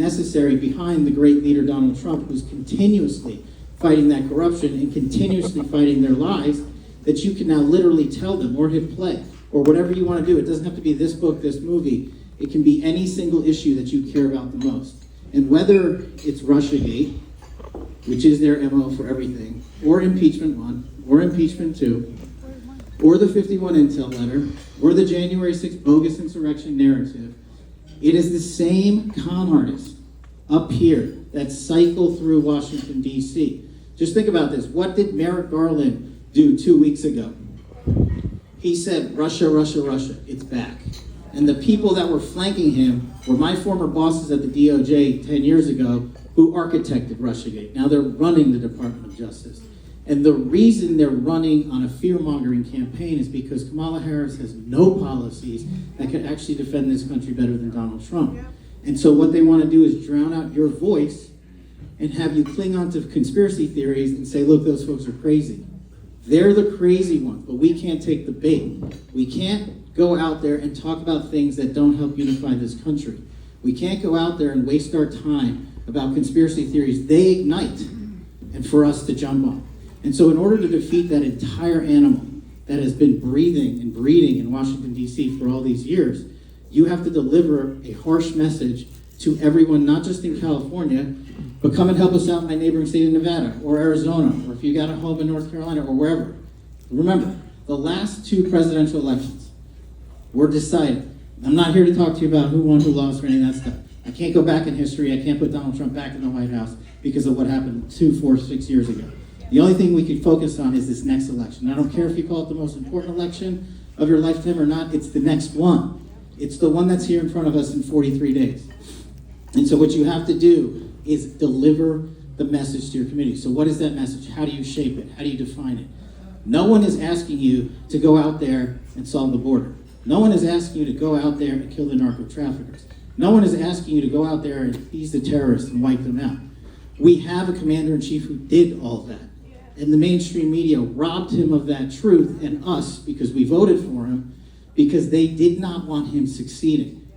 necessary behind the great leader Donald Trump, who's continuously fighting that corruption and continuously fighting their lies, that you can now literally tell them or hit play or whatever you want to do. It doesn't have to be this book, this movie. It can be any single issue that you care about the most. And whether it's Russiagate, which is their MO for everything, or impeachment 1, or impeachment 2, or the 51 intel letter, or the January 6th bogus insurrection narrative, it is the same con artists up here that cycle through Washington, D.C. Just think about this. What did Merrick Garland do 2 weeks ago? He said, Russia, Russia, Russia, it's back. And the people that were flanking him were my former bosses at the DOJ 10 years ago who architected Russiagate. Now they're running the Department of Justice. And the reason they're running on a fear-mongering campaign is because Kamala Harris has no policies that could actually defend this country better than Donald Trump. And so what they want to do is drown out your voice and have you cling on to conspiracy theories and say, look, those folks are crazy. They're the crazy ones, but we can't take the bait. We can't go out there and talk about things that don't help unify this country. We can't go out there and waste our time about conspiracy theories they ignite and for us to jump on. And so in order to defeat that entire animal that has been breathing and breeding in Washington, D.C. for all these years, you have to deliver a harsh message to everyone, not just in California, but come and help us out in my neighboring state of Nevada or Arizona, or if you got a home in North Carolina or wherever. Remember, the last 2 presidential elections were decided. I'm not here to talk to you about who won, who lost, or any of that stuff. I can't go back in history. I can't put Donald Trump back in the White House because of what happened 2, 4, 6 years ago. The only thing we can focus on is this next election. I don't care if you call it the most important election of your lifetime or not, it's the next one. It's the one that's here in front of us in 43 days. And so what you have to do is deliver the message to your community. So what is that message? How do you shape it? How do you define it? No one is asking you to go out there and solve the border. No one is asking you to go out there and kill the narco traffickers. No one is asking you to go out there and appease the terrorists and wipe them out. We have a commander-in-chief who did all that. And the mainstream media robbed him of that truth, and us, because we voted for him, because they did not want him succeeding.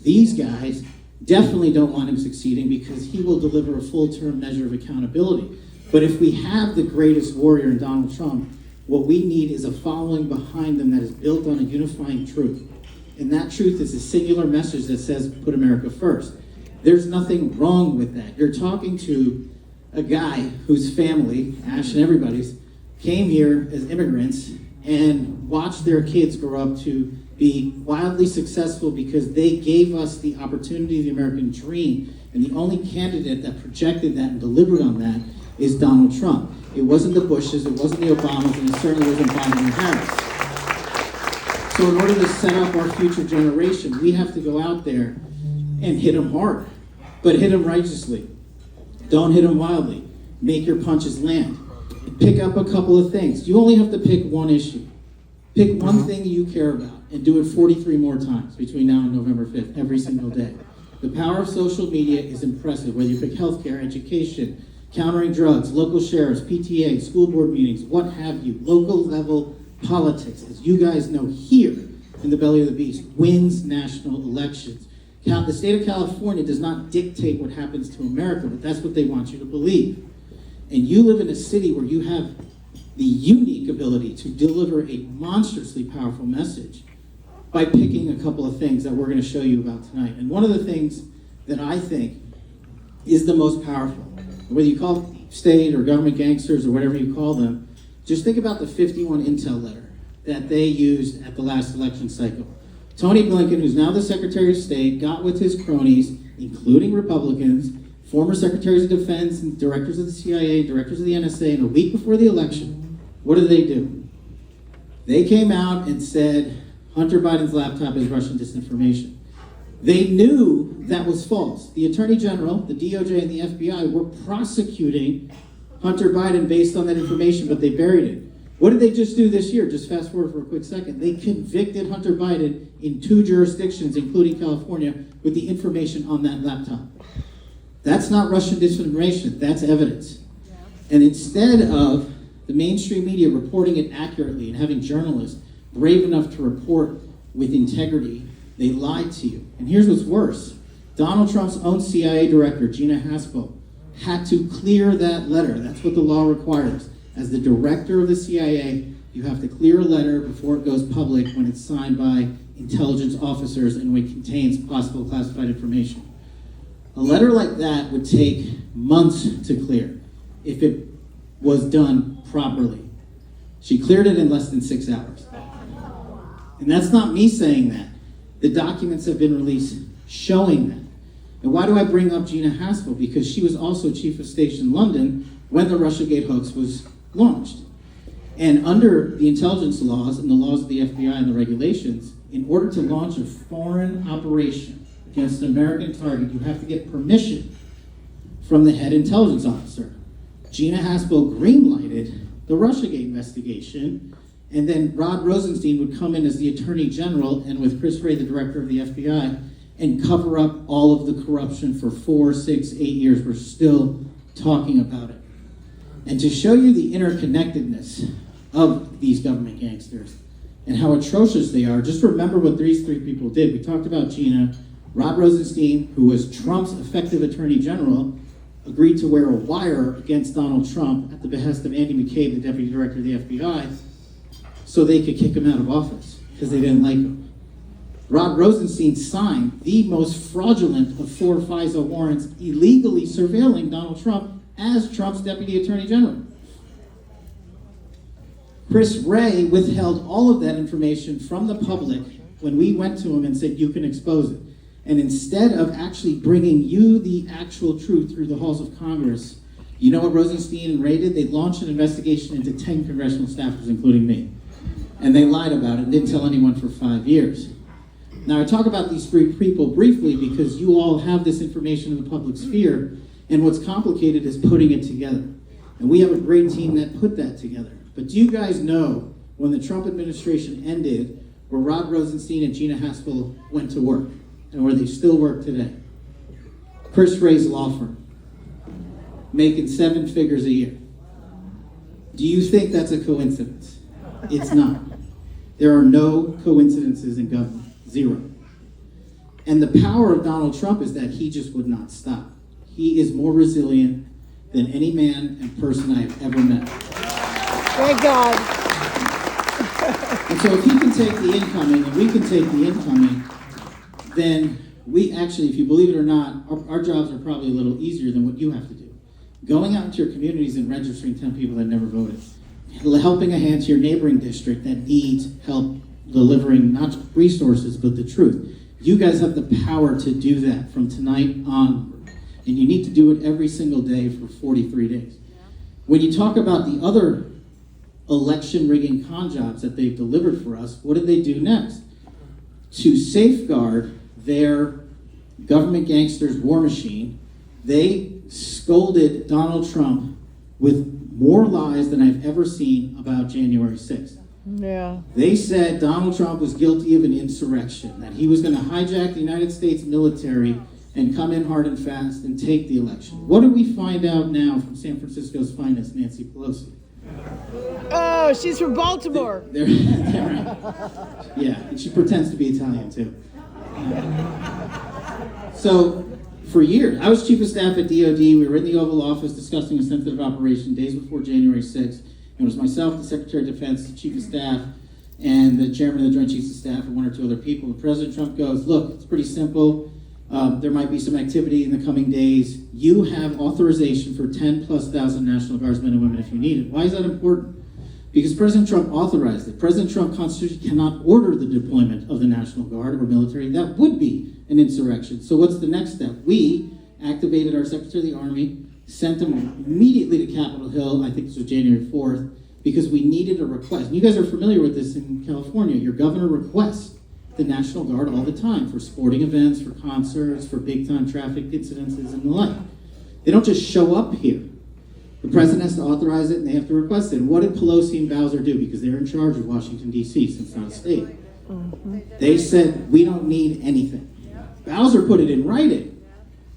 These guys definitely don't want him succeeding because he will deliver a full-term measure of accountability. But if we have the greatest warrior in Donald Trump, what we need is a following behind them that is built on a unifying truth. And that truth is a singular message that says, put America first. There's nothing wrong with that. You're talking to a guy whose family, Ash and everybody's, came here as immigrants and watched their kids grow up to be wildly successful because they gave us the opportunity of the American dream. And the only candidate that projected that and delivered on that is Donald Trump. It wasn't the Bushes, it wasn't the Obamas, and it certainly wasn't Biden and Harris. So in order to set up our future generation, we have to go out there and hit them hard, but hit them righteously. Don't hit them wildly. Make your punches land. Pick up a couple of things. You only have to pick one issue. Pick one thing you care about and do it 43 more times between now and November 5th, every single day. The power of social media is impressive, whether you pick healthcare, education, countering drugs, local sheriffs, PTA, school board meetings, what have you, local level politics. As you guys know here in the belly of the beast, wins national elections. The state of California does not dictate what happens to America, but that's what they want you to believe. And you live in a city where you have the unique ability to deliver a monstrously powerful message by picking a couple of things that we're going to show you about tonight. And one of the things that I think is the most powerful, whether you call state or government gangsters or whatever you call them, just think about the 51 intel letter that they used at the last election cycle. Tony Blinken, who's now the Secretary of State, got with his cronies, including Republicans, former Secretaries of Defense and directors of the CIA, directors of the NSA, and a week before the election, what did they do? They came out and said, Hunter Biden's laptop is Russian disinformation. They knew that was false. The Attorney General, the DOJ, and the FBI were prosecuting Hunter Biden based on that information, but they buried it. What did they just do this year? Just fast forward for a quick second. They convicted Hunter Biden in 2 jurisdictions, including California, with the information on that laptop. That's not Russian disinformation, that's evidence. And instead of the mainstream media reporting it accurately and having journalists brave enough to report with integrity, they lied to you. And here's what's worse. Donald Trump's own CIA director, Gina Haspel, had to clear that letter. That's what the law requires. As the director of the CIA, you have to clear a letter before it goes public when it's signed by intelligence officers and when it contains possible classified information. A letter like that would take months to clear if it was done properly. She cleared it in less than 6 hours. And that's not me saying that. The documents have been released showing that. And why do I bring up Gina Haspel? Because she was also chief of station in London when the Russiagate hoax was launched. And under the intelligence laws and the laws of the FBI and the regulations, in order to launch a foreign operation against an American target, you have to get permission from the head intelligence officer. Gina Haspel greenlighted the Russiagate investigation, and then Rod Rosenstein would come in as the Attorney General and with Chris Wray, the Director of the FBI, and cover up all of the corruption for 4, 6, 8 years. We're still talking about it. And to show you the interconnectedness of these government gangsters and how atrocious they are, just remember what these three people did. We talked about Gina. Rod Rosenstein, who was Trump's effective Attorney General, agreed to wear a wire against Donald Trump at the behest of Andy McCabe, the Deputy Director of the FBI, so they could kick him out of office because they didn't like him. Rod Rosenstein signed the most fraudulent of 4 FISA warrants illegally surveilling Donald Trump as Trump's Deputy Attorney General. Chris Wray withheld all of that information from the public when we went to him and said, you can expose it. And instead of actually bringing you the actual truth through the halls of Congress, you know what Rosenstein and Wray did? They launched an investigation into 10 congressional staffers, including me. And they lied about it and didn't tell anyone for 5 years. Now, I talk about these three people briefly because you all have this information in the public sphere, and what's complicated is putting it together. And we have a great team that put that together. But do you guys know when the Trump administration ended, where Rod Rosenstein and Gina Haspel went to work, and where they still work today? Chris Wray's law firm, making 7 figures a year. Do you think that's a coincidence? It's not. There are no coincidences in government. 0. And the power of Donald Trump is that he just would not stop. He is more resilient than any man and person I have ever met. Thank God. And so if he can take the incoming and we can take the incoming, then we actually, if you believe it or not, our jobs are probably a little easier than what you have to do. Going out into your communities and registering 10 people that never voted. Helping a hand to your neighboring district that needs help delivering not just resources, but the truth. You guys have the power to do that from tonight onward. And you need to do it every single day for 43 days. When you talk about the other election rigging con jobs that they've delivered for us, what did they do next? To safeguard their government gangsters' war machine, they scolded Donald Trump with more lies than I've ever seen about January 6th. Yeah. They said Donald Trump was guilty of an insurrection, that he was going to hijack the United States military and come in hard and fast and take the election. What do we find out now from San Francisco's finest, Nancy Pelosi? Oh, she's from Baltimore. They're yeah, and she pretends to be Italian too. So, for years, I was chief of staff at DOD. We were in the Oval Office discussing a sensitive operation days before January 6th. It was myself, the Secretary of Defense, the Chief of Staff, and the Chairman of the Joint Chiefs of Staff, and 1 or 2 other people. And President Trump goes, look, it's pretty simple. There might be some activity in the coming days. You have authorization for 10,000+ National Guardsmen and women if you need it. Why is that important? Because President Trump authorized it. President Trump constitutionally cannot order the deployment of the National Guard or military. That would be an insurrection. So what's the next step? We activated our Secretary of the Army, sent them immediately to Capitol Hill, I think this was January 4th, because we needed a request. And you guys are familiar with this in California. Your governor requests the National Guard all the time for sporting events, for concerts, for big-time traffic incidences, and the like. They don't just show up here. The president has to authorize it, and they have to request it. And what did Pelosi and Bowser do? Because they're in charge of Washington, D.C., since it's not a state. They said, we don't need anything. Bowser put it in writing.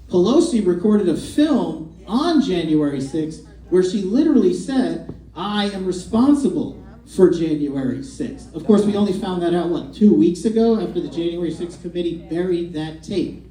Pelosi recorded a film on January 6th where she literally said, I am responsible for January 6th. Of course, we only found that out, 2 weeks ago after the January 6th committee buried that tape.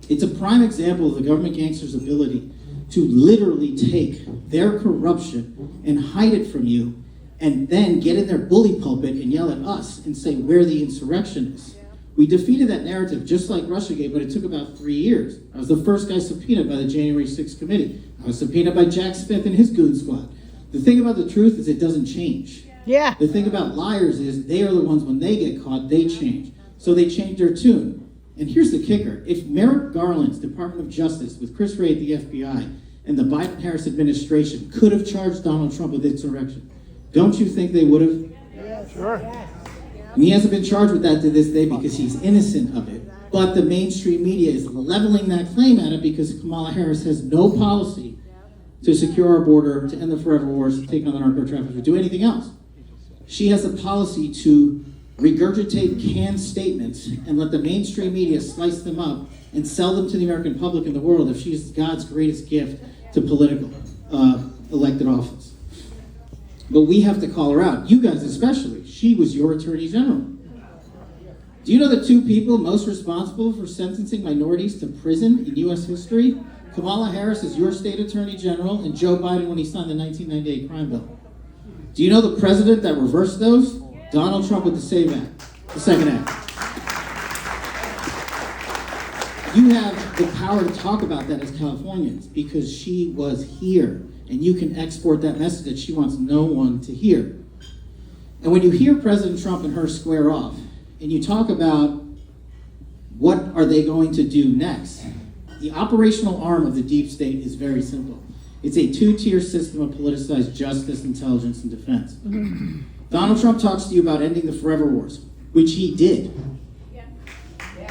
It's a prime example of the government gangsters' ability to literally take their corruption and hide it from you, and then get in their bully pulpit and yell at us and say where the insurrection is. We defeated that narrative just like Russiagate, but it took about 3 years. I was the first guy subpoenaed by the January 6th committee. I was subpoenaed by Jack Smith and his goon squad. The thing about the truth is it doesn't change. Yeah. The thing about liars is they are the ones, when they get caught, they change. So they change their tune. And here's the kicker. If Merrick Garland's Department of Justice, with Chris Wray at the FBI, and the Biden-Harris administration could have charged Donald Trump with insurrection, don't you think they would have? Yes. Sure. And he hasn't been charged with that to this day because he's innocent of it. But the mainstream media is leveling that claim at it because Kamala Harris has no policy to secure our border, to end the forever wars, to take on the narco traffickers, or do anything else. She has a policy to regurgitate canned statements and let the mainstream media slice them up and sell them to the American public and the world if she's God's greatest gift to political elected office. But we have to call her out. You guys especially. She was your Attorney General. Do you know the two people most responsible for sentencing minorities to prison in U.S. history? Kamala Harris is your state Attorney General, and Joe Biden when he signed the 1998 crime bill. Do you know the president that reversed those? Donald Trump with the SAVE Act, the Second Act. You have the power to talk about that as Californians because she was here, and you can export that message that she wants no one to hear. And when you hear President Trump and her square off, and you talk about what are they going to do next, the operational arm of the deep state is very simple. It's a two-tier system of politicized justice, intelligence, and defense. Donald Trump talks to you about ending the forever wars, which he did.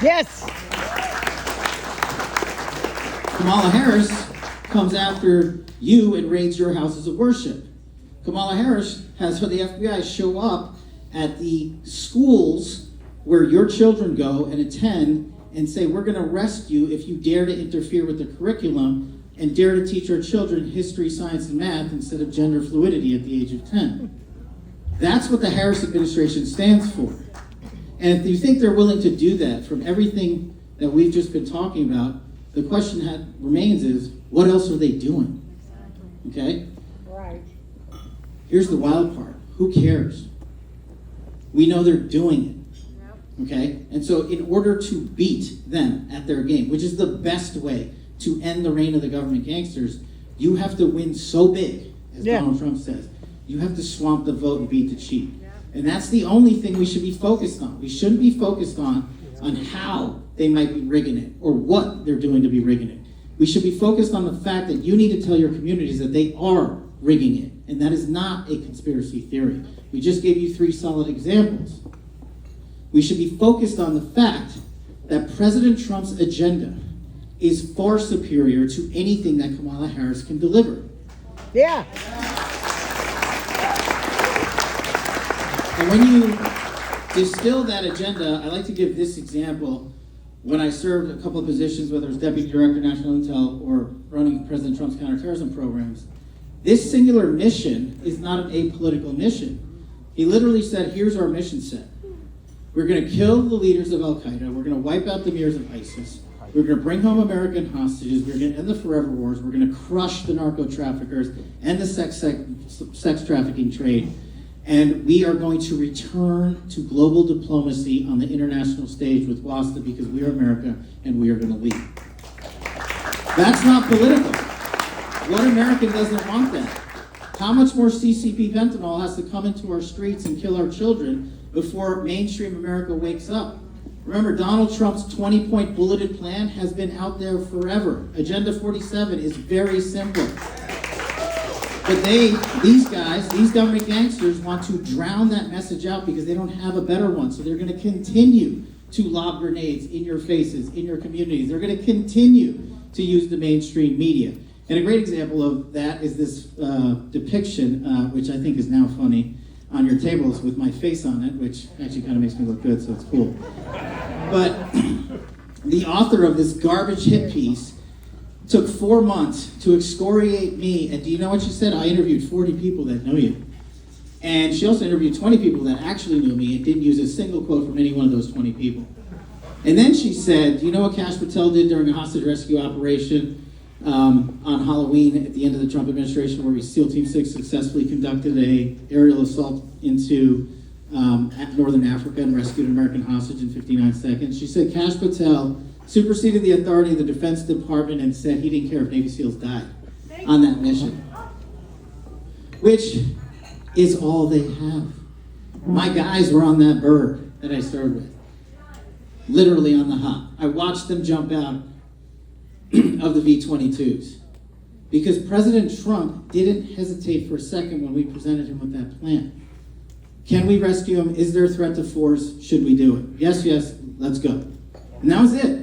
Yes. Kamala Harris comes after you and raids your houses of worship. Kamala Harris has the FBI show up at the schools where your children go and attend and say, we're going to arrest you if you dare to interfere with the curriculum and dare to teach our children history, science, and math instead of gender fluidity at the age of 10. That's what the Harris administration stands for. And if you think they're willing to do that from everything that we've just been talking about, the question remains is, what else are they doing? Okay? Right. Here's the wild part. Who cares? We know they're doing it. Okay? And so in order to beat them at their game, which is the best way to end the reign of the government gangsters, you have to win so big, as Donald Trump says. You have to swamp the vote and beat the cheat. And that's the only thing we should be focused on. We shouldn't be focused on how they might be rigging it or what they're doing to be rigging it. We should be focused on the fact that you need to tell your communities that they are rigging it. And that is not a conspiracy theory. We just gave you 3 solid examples. We should be focused on the fact that President Trump's agenda is far superior to anything that Kamala Harris can deliver. Yeah. And when you distill that agenda, I like to give this example. When I served a couple of positions, whether it was Deputy Director, National Intel, or running President Trump's counterterrorism programs, this singular mission is not an apolitical mission. He literally said, here's our mission set. We're going to kill the leaders of Al-Qaeda. We're going to wipe out the emirs of ISIS. We're going to bring home American hostages. We're going to end the forever wars. We're going to crush the narco traffickers and the sex trafficking trade. And we are going to return to global diplomacy on the international stage with WASTA because we are America and we are going to lead. That's not political. What American doesn't want that? How much more CCP fentanyl has to come into our streets and kill our children before mainstream America wakes up? Remember, Donald Trump's 20-point bulleted plan has been out there forever. Agenda 47 is very simple. But these guys, these government gangsters want to drown that message out because they don't have a better one. So they're going to continue to lob grenades in your faces, in your communities. They're going to continue to use the mainstream media. And a great example of that is this depiction, which I think is now funny, on your tables with my face on it, which actually kind of makes me look good, so it's cool. But the author of this garbage hit piece took 4 months to excoriate me. And do you know what she said? I interviewed 40 people that know you. And she also interviewed 20 people that actually knew me and didn't use a single quote from any one of those 20 people. And then she said, you know what Kash Patel did during a hostage rescue operation on Halloween at the end of the Trump administration, where SEAL Team 6 successfully conducted an aerial assault into northern Africa and rescued an American hostage in 59 seconds. She said Kash Patel superseded the authority of the Defense Department and said he didn't care if Navy SEALs died on that mission, which is all they have. My guys were on that bird that I started with, literally on the hop. I watched them jump out of the V-22s because President Trump didn't hesitate for a second when we presented him with that plan. Can we rescue him? Is there a threat to force? Should we do it? Yes, yes, let's go. And that was it.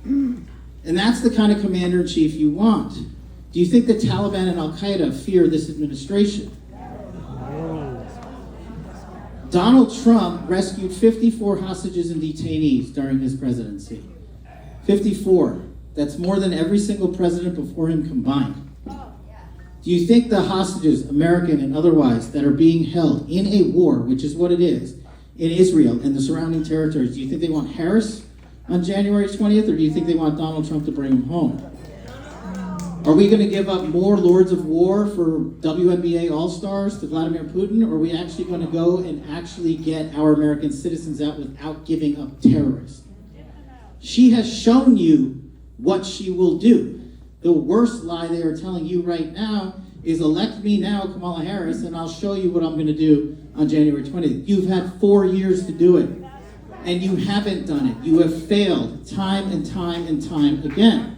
And that's the kind of commander-in-chief you want. Do you think the Taliban and Al-Qaeda fear this administration? Donald Trump rescued 54 hostages and detainees during his presidency. 54. That's more than every single president before him combined. Do you think the hostages, American and otherwise, that are being held in a war, which is what it is, in Israel and the surrounding territories, do you think they want Harris on January 20th, or do you think they want Donald Trump to bring them home? Are we going to give up more Lords of War for WNBA All-Stars to Vladimir Putin, or are we actually going to go and actually get our American citizens out without giving up terrorists? She has shown you what she will do. The worst lie they are telling you right now is elect me now, Kamala Harris, and I'll show you what I'm going to do on January 20th. You've had 4 years to do it, and you haven't done it. You have failed time and time and time again.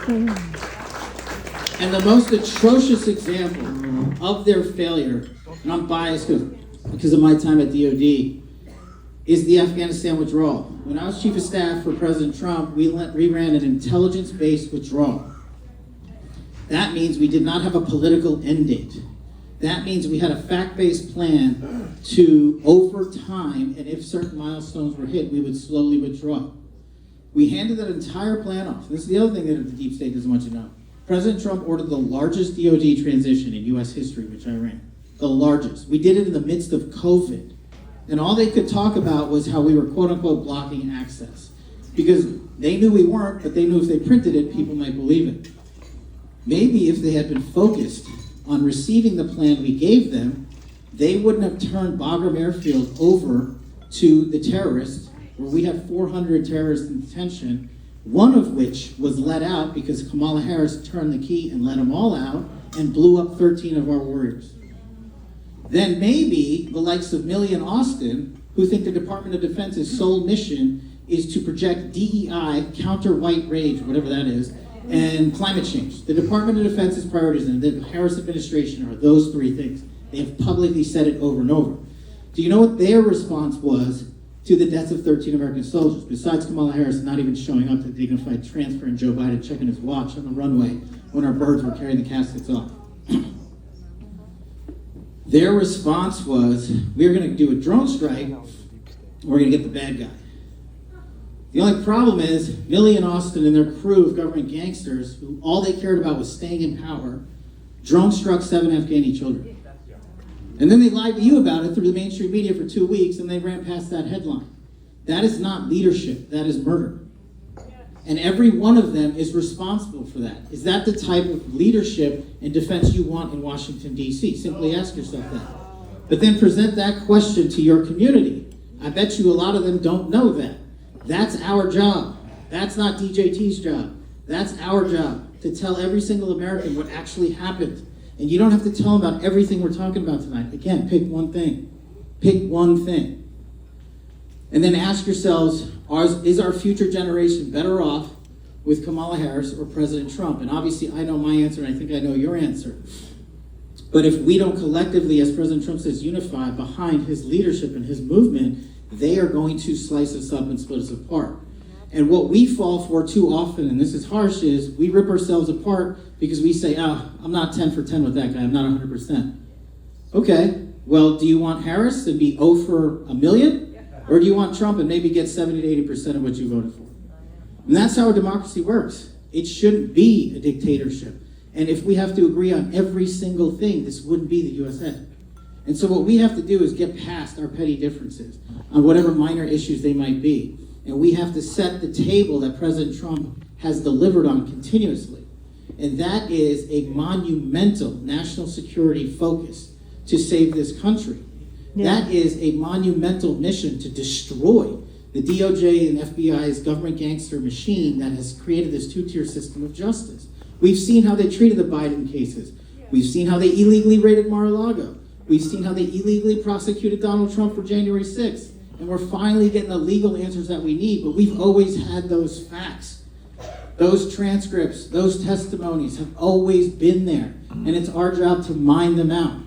And the most atrocious example of their failure, and I'm biased because of my time at DOD, is the Afghanistan withdrawal. When I was chief of staff for President Trump, we ran an intelligence-based withdrawal. That means we did not have a political end date. That means we had a fact-based plan to, over time, and if certain milestones were hit, we would slowly withdraw. We handed that entire plan off. This is the other thing that the deep state doesn't want you to know. President Trump ordered the largest DOD transition in U.S. history, which I ran. The largest. We did it in the midst of COVID. And all they could talk about was how we were, quote unquote, blocking access. Because they knew we weren't, but they knew if they printed it, people might believe it. Maybe if they had been focused on receiving the plan we gave them, they wouldn't have turned Bagram Airfield over to the terrorists, where we had 400 terrorists in detention, one of which was let out because Kamala Harris turned the key and let them all out and blew up 13 of our warriors. Then maybe the likes of Milley and Austin, who think the Department of Defense's sole mission is to project DEI, counter white rage, whatever that is, and climate change. The Department of Defense's priorities and the Harris administration are those three things. They have publicly said it over and over. Do you know what their response was to the deaths of 13 American soldiers? Besides Kamala Harris not even showing up to the dignified transfer and Joe Biden checking his watch on the runway when our birds were carrying the caskets off. Their response was, we're going to do a drone strike, we're going to get the bad guy. The only problem is, Milley and Austin and their crew of government gangsters, who all they cared about was staying in power, drone struck 7 Afghani children. And then they lied to you about it through the mainstream media for 2 weeks, and they ran past that headline. That is not leadership, that is murder. And every one of them is responsible for that. Is that the type of leadership and defense you want in Washington, D.C.? Simply ask yourself that. But then present that question to your community. I bet you a lot of them don't know that. That's our job. That's not DJT's job. That's our job, to tell every single American what actually happened. And you don't have to tell them about everything we're talking about tonight. Again, pick one thing. Pick one thing. And then ask yourselves, is our future generation better off with Kamala Harris or President Trump? And obviously, I know my answer, and I think I know your answer. But if we don't collectively, as President Trump says, unify behind his leadership and his movement, they are going to slice us up and split us apart. And what we fall for too often, and this is harsh, is we rip ourselves apart because we say, I'm not 10 for 10 with that guy, I'm not 100%. Okay, well, do you want Harris and be 0 for a million? Or do you want Trump and maybe get 70 to 80% of what you voted for? And that's how a democracy works. It shouldn't be a dictatorship. And if we have to agree on every single thing, this wouldn't be the USA. And so what we have to do is get past our petty differences on whatever minor issues they might be. And we have to set the table that President Trump has delivered on continuously. And that is a monumental national security focus to save this country. Yeah. That is a monumental mission to destroy the DOJ and FBI's government gangster machine that has created this two-tier system of justice. We've seen how they treated the Biden cases. We've seen how they illegally raided Mar-a-Lago. We've seen how they illegally prosecuted Donald Trump for January 6th. And we're finally getting the legal answers that we need, but we've always had those facts. Those transcripts, those testimonies have always been there. And it's our job to mine them out.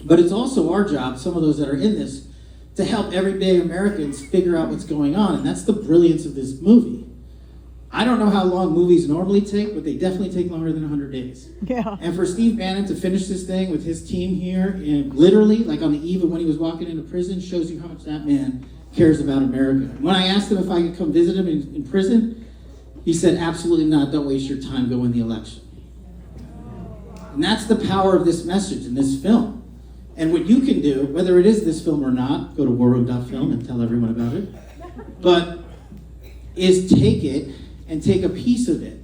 But it's also our job, some of those that are in this, to help everyday Americans figure out what's going on. And that's the brilliance of this movie. I don't know how long movies normally take, but they definitely take longer than 100 days. Yeah. And for Steve Bannon to finish this thing with his team here, and literally, like on the eve of when he was walking into prison, shows you how much that man cares about America. When I asked him if I could come visit him in prison, he said, absolutely not, don't waste your time, go win the election. And that's the power of this message in this film. And what you can do, whether it is this film or not, go to warroom.film and tell everyone about it, but is take it and take a piece of it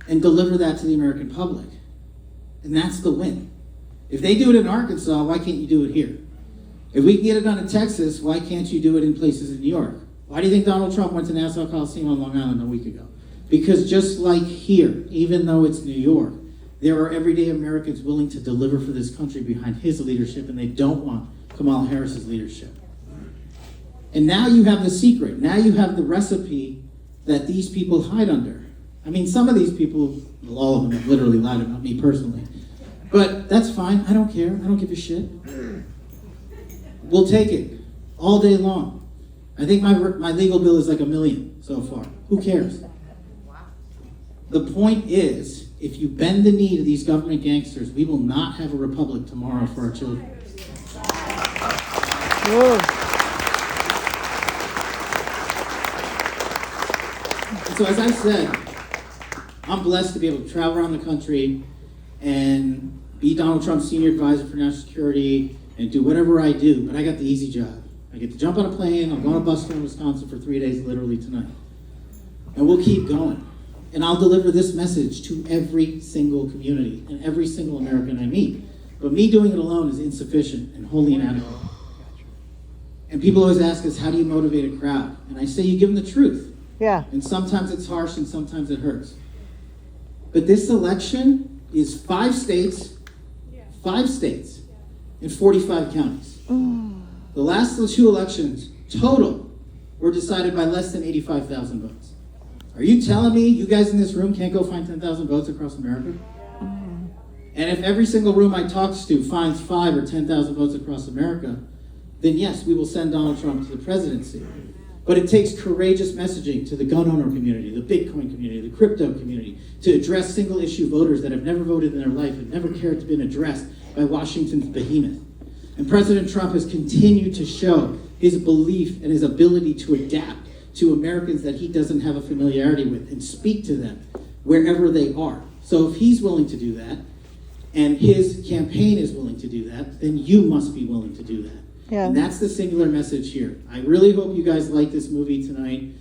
and deliver that to the American public. And that's the win. If they do it in Arkansas, why can't you do it here? If we can get it done in Texas, why can't you do it in places in New York? Why do you think Donald Trump went to Nassau Coliseum on Long Island a week ago? Because just like here, even though it's New York, there are everyday Americans willing to deliver for this country behind his leadership, and they don't want Kamala Harris's leadership. And now you have the secret. Now you have the recipe that these people hide under. I mean, some of these people, well, all of them have literally lied about me personally. But that's fine. I don't care. I don't give a shit. We'll take it all day long. I think my legal bill is like $1 million so far. Who cares? The point is, if you bend the knee to these government gangsters, we will not have a republic tomorrow for our children. Whoa. And so as I said, I'm blessed to be able to travel around the country and be Donald Trump's senior advisor for national security and do whatever I do, but I got the easy job. I get to jump on a plane, I'm going to bus in Wisconsin for 3 days literally tonight. And we'll keep going. And I'll deliver this message to every single community and every single American I meet. But me doing it alone is insufficient and wholly inadequate. And people always ask us, how do you motivate a crowd? And I say, you give them the truth. Yeah. And sometimes it's harsh and sometimes it hurts. But this election is 5 states, and 45 counties. The last 2 elections, total, were decided by less than 85,000 votes. Are you telling me you guys in this room can't go find 10,000 votes across America? And if every single room I talk to finds 5 or 10,000 votes across America, then yes, we will send Donald Trump to the presidency. But it takes courageous messaging to the gun owner community, the Bitcoin community, the crypto community, to address single issue voters that have never voted in their life and never cared to be addressed by Washington's behemoth. And President Trump has continued to show his belief and his ability to adapt to Americans that he doesn't have a familiarity with and speak to them wherever they are. So if he's willing to do that, and his campaign is willing to do that, then you must be willing to do that. Yeah. And that's the singular message here. I really hope you guys like this movie tonight,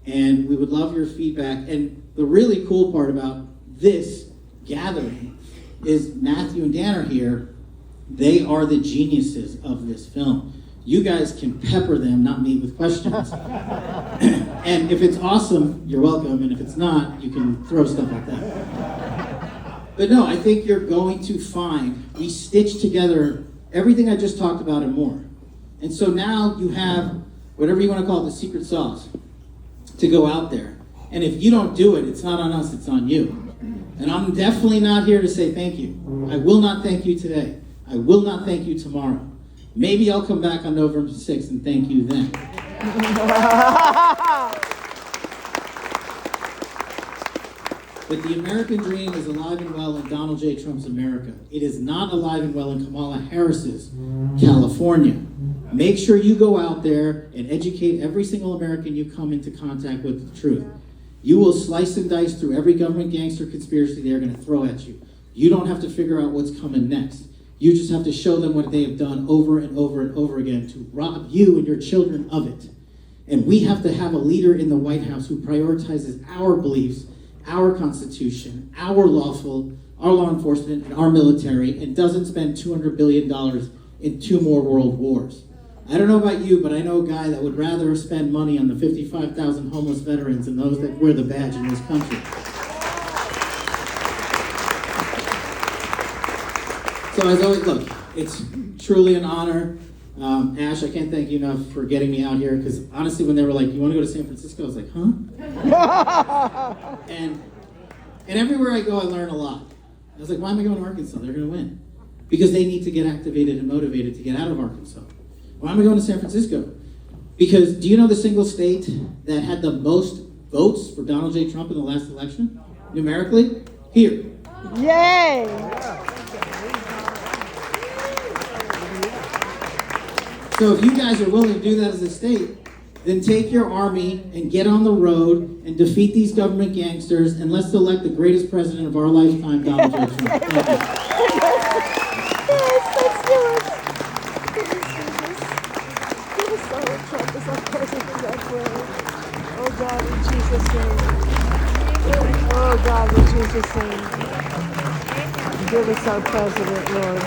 and we would love your feedback. And the really cool part about this gathering is Matthew and Dan are here. They are the geniuses of this film. You guys can pepper them, not me, with questions. And if it's awesome, you're welcome. And if it's not, you can throw stuff like that. But no, I think you're going to find we stitch together everything I just talked about and more. And so now you have whatever you want to call it, the secret sauce, to go out there. And if you don't do it, it's not on us, it's on you. And I'm definitely not here to say thank you. I will not thank you today. I will not thank you tomorrow. Maybe I'll come back on November 6th and thank you then. But the American dream is alive and well in Donald J. Trump's America. It is not alive and well in Kamala Harris's California. Make sure you go out there and educate every single American you come into contact with the truth. You will slice and dice through every government gangster conspiracy they're going to throw at you. You don't have to figure out what's coming next. You just have to show them what they have done over and over and over again to rob you and your children of it. And we have to have a leader in the White House who prioritizes our beliefs, our Constitution, our law enforcement, and our military, and doesn't spend $200 billion in 2 more world wars. I don't know about you, but I know a guy that would rather spend money on the 55,000 homeless veterans than those that wear the badge in this country. So as always, look, it's truly an honor. Ash, I can't thank you enough for getting me out here, because honestly, when they were like, you want to go to San Francisco? I was like, huh? and everywhere I go, I learn a lot. I was like, why am I going to Arkansas? They're going to win. Because they need to get activated and motivated to get out of Arkansas. Why am I going to San Francisco? Because do you know the single state that had the most votes for Donald J. Trump in the last election? Numerically? Here. Yay! So if you guys are willing to do that as a state, then take your army and get on the road and defeat these government gangsters, and let's elect the greatest president of our lifetime, Donald J. Trump. Thank you. Yes, let's do it. Give us Donald Trump as our president, I pray. Oh God, in Jesus' name. Oh God, in Jesus' name. Give us our president, Lord.